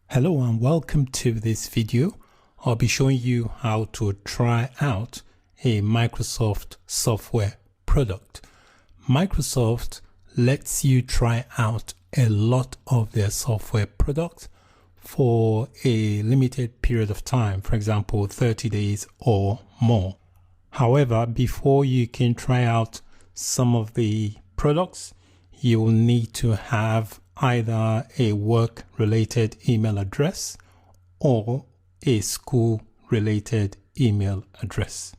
Hello and welcome to this video. I'll be showing you how to try out a Microsoft software product. Microsoft lets you try out a lot of their software products for a limited period of time, for example 30 days or more. However, before you can try out some of the products, you will need to have either a work-related email address or a school-related email address.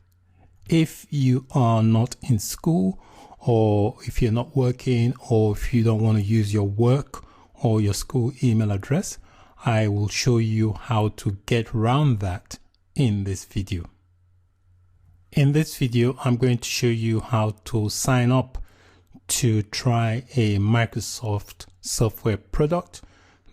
If you are not in school, or if you're not working, or if you don't want to use your work or your school email address, I will show you how to get around that in this video. In this video, I'm going to show you how to sign up to try a Microsoft software product.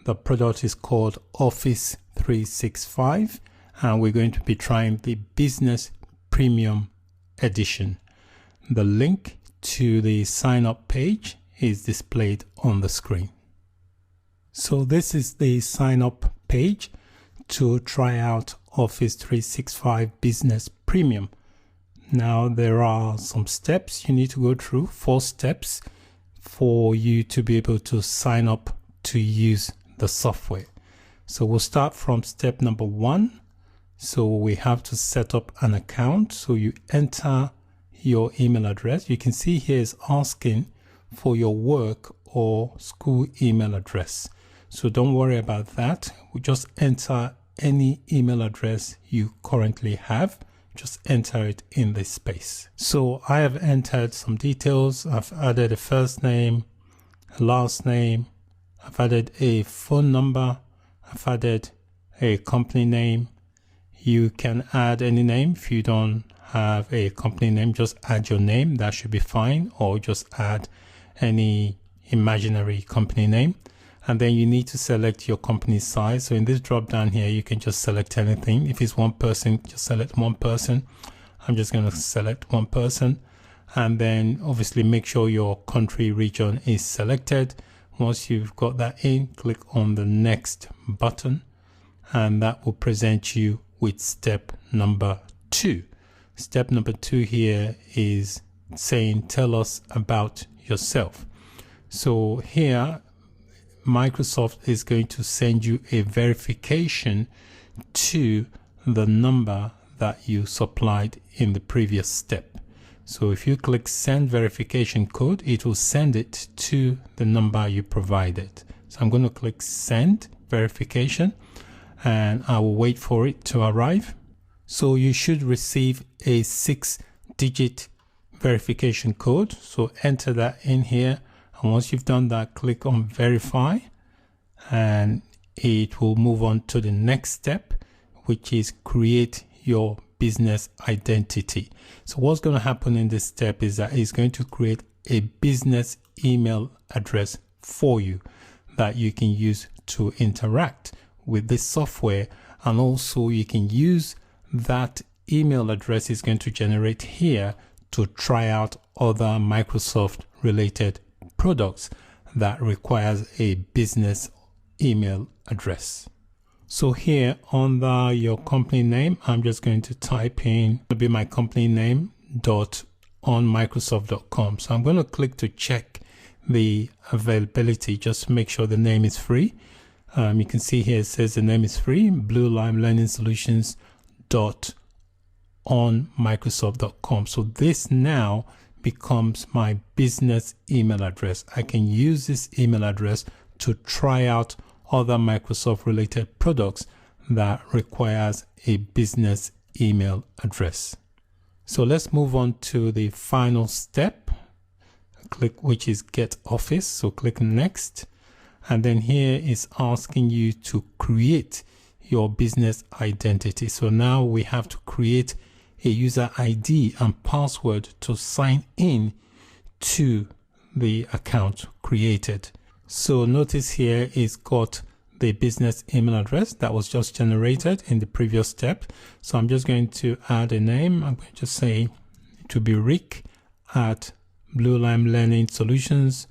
The product is called Office 365 and we're going to be trying the Business Premium Edition. The link to the sign up page is displayed on the screen. So this is the sign up page to try out Office 365 Business Premium. Now there are some steps you need to go through, 4 steps for you to be able to sign up to use the software. So we'll start from step number 1. So we have to set up an account. So you enter your email address. You can see here is asking for your work or school email address. So don't worry about that. We just enter any email address you currently have. Just enter it in this space. So I have entered some details. I've added a first name, a last name. I've added a phone number. I've added a company name. You can add any name. If you don't have a company name, just add your name. That should be fine. Or just add any imaginary company name. And then you need to select your company size. So in this drop down here, you can just select anything. If it's one person, just select one person. I'm just going to select one person. And then obviously make sure your country region is selected. Once you've got that in, click on the next button. And that will present you with step number 2. Step number 2 here is saying, tell us about yourself. So here, Microsoft is going to send you a verification to the number that you supplied in the previous step. So if you click send verification code, it will send it to the number you provided. So I'm going to click send verification and I will wait for it to arrive. So you should receive a 6-digit verification code. So enter that in here. And once you've done that, click on verify and it will move on to the next step, which is create your business identity. So what's going to happen in this step is that it's going to create a business email address for you that you can use to interact with this software. And also you can use that email address is going to generate here to try out other Microsoft related products that requires a business email address. So here under your company name, I'm just going to type in, it'll be my company name .onmicrosoft.com. So I'm going to click to check the availability, just to make sure the name is free. You can see here it says the name is free, Blue Lime Learning Solutions .onmicrosoft.com. So this now becomes my business email address. I can use this email address to try out other Microsoft related products that requires a business email address. So let's move on to the final step, which is get Office. So click next. And then here is asking you to create your business identity. So now we have to create a user ID and password to sign in to the account created. So notice here it's got the business email address that was just generated in the previous step. So I'm just going to add a name. I'm going to say it will be Rick at Blue Lime Learning Solutions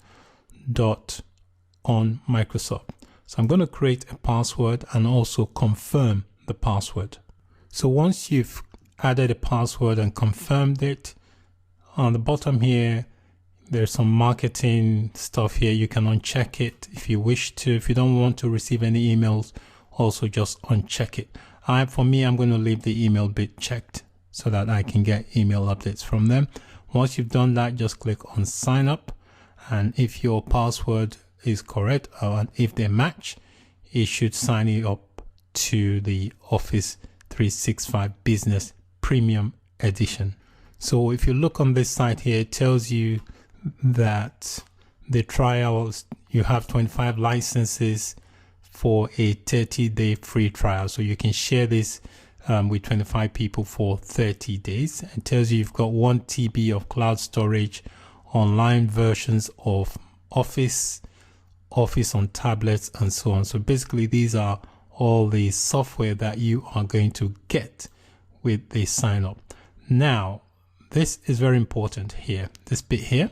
on Microsoft. So I'm going to create a password and also confirm the password. So once you've added a password and confirmed it, on the bottom here, there's some marketing stuff here. You can uncheck it if you wish to. If you don't want to receive any emails, also just uncheck it. For me, I'm going to leave the email bit checked so that I can get email updates from them. Once you've done that, just click on sign up. And if your password is correct, or if they match, it should sign you up to the Office 365 Business Premium Edition. So if you look on this site here, it tells you that the trials, you have 25 licenses for a 30-day free trial. So you can share this with 25 people for 30 days. It tells you you've got 1 TB of cloud storage, online versions of Office on tablets, and so on. So basically, these are all the software that you are going to get with the sign up. Now, this is very important here, this bit here.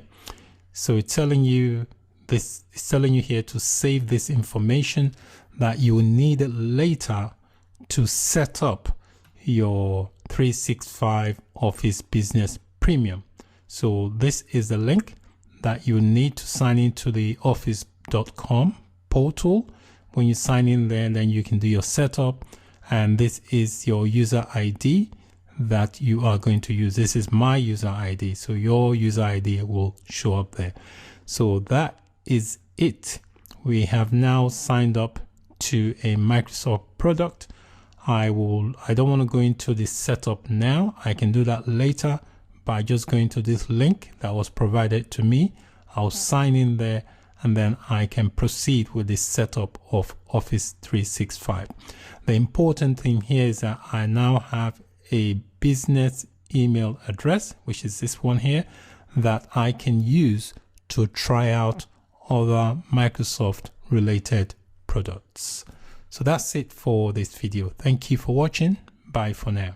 So it's telling you this, it's telling you here to save this information that you will need later to set up your 365 Office Business Premium. So this is the link that you need to sign into the office.com portal. When you sign in there, then you can do your setup, and this is your user ID that you are going to use. This is my user ID, so your user ID will show up there. So that is it. We have now signed up to a Microsoft product. I don't want to go into the setup now. I can do that later by just going to this link that was provided to me. I'll sign in there, and then I can proceed with the setup of Office 365. The important thing here is that I now have a business email address, which is this one here, that I can use to try out other Microsoft related products. So that's it for this video. Thank you for watching. Bye for now.